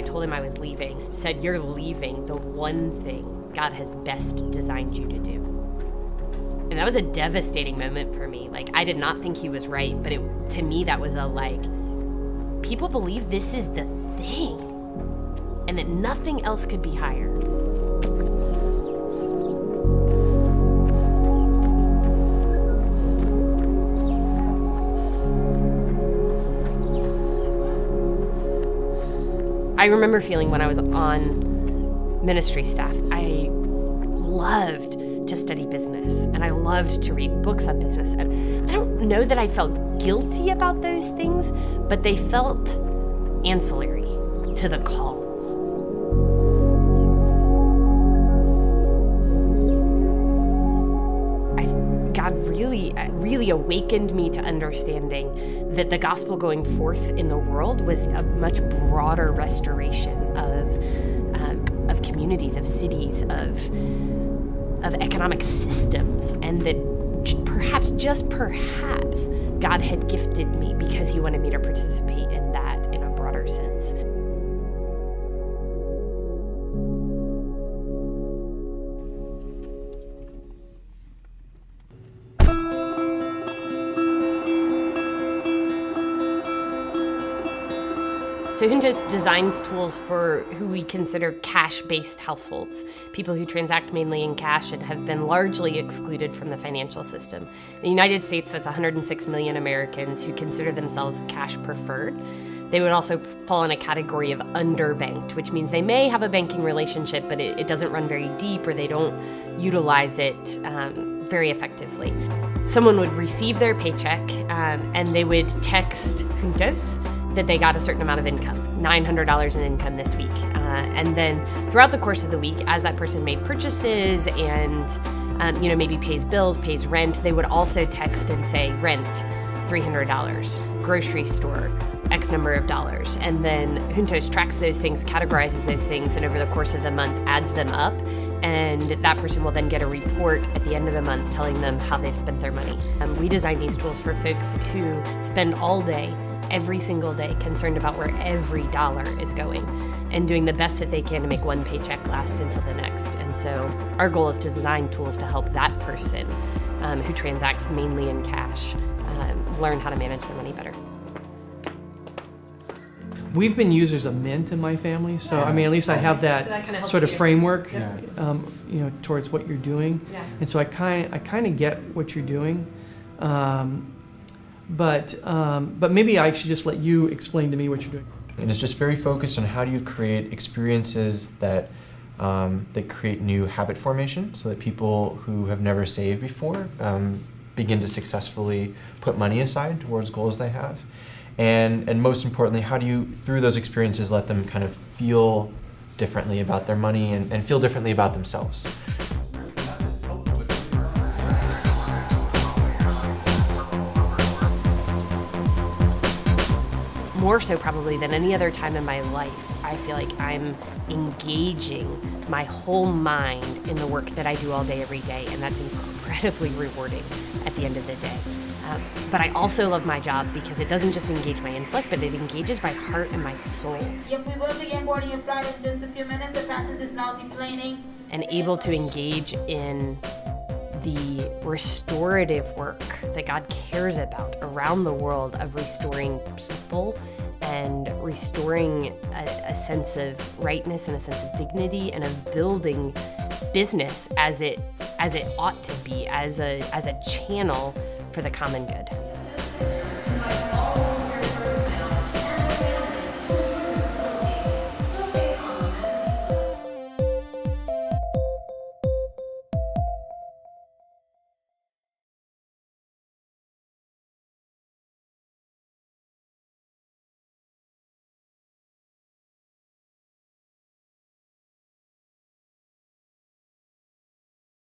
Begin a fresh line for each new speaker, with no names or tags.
told him I was leaving, said, "You're leaving the one thing God has best designed you to do." And that was a devastating moment for me. Like, I did not think he was right, but to me, that was people believe this is the thing and that nothing else could be higher. I remember feeling when I was on ministry staff, I loved to study business and I loved to read books on business. And I don't know that I felt guilty about those things, but they felt ancillary to the call. God really awakened me to understanding that the gospel going forth in the world was a much broader restoration of communities, of cities, of economic systems, and that perhaps, just perhaps, God had gifted me because he wanted me to participate in that in a broader sense. So Nienow designs tools for who we consider cash-based households, people who transact mainly in cash and have been largely excluded from the financial system. In the United States, that's 106 million Americans who consider themselves cash preferred. They would also fall in a category of underbanked, which means they may have a banking relationship, but it doesn't run very deep, or they don't utilize it very effectively. Someone would receive their paycheck and they would text Nienow that they got a certain amount of income, $900 in income this week. And then throughout the course of the week, as that person made purchases and maybe pays bills, pays rent, they would also text and say, rent, $300, grocery store, X number of dollars. And then Nienow tracks those things, categorizes those things, and over the course of the month adds them up. And that person will then get a report at the end of the month telling them how they've spent their money. We design these tools for folks who spend all day, every single day, concerned about where every dollar is going and doing the best that they can to make one paycheck last until the next. And so our goal is to design tools to help that person who transacts mainly in cash learn how to manage their money better.
We've been users of Mint in my family, so I mean, at least I have that sort of framework, towards what you're doing, and so I kind of get what you're doing, but maybe I should just let you explain to me what you're doing.
And it's just very focused on how do you create experiences that create new habit formation, so that people who have never saved before begin to successfully put money aside towards goals they have. And most importantly, how do you, through those experiences, let them kind of feel differently about their money and feel differently about themselves.
More so probably than any other time in my life, I feel like I'm engaging my whole mind in the work that I do all day, every day, and that's incredibly rewarding at the end of the day. But I also love my job because it doesn't just engage my intellect, but it engages my heart and my soul.
Yep, we will begin boarding your flight in just a few minutes. The passage is now deplaning.
And able to engage in the restorative work that God cares about around the world of restoring people and restoring a sense of rightness and a sense of dignity and of building business as it ought to be, as a channel for the common good.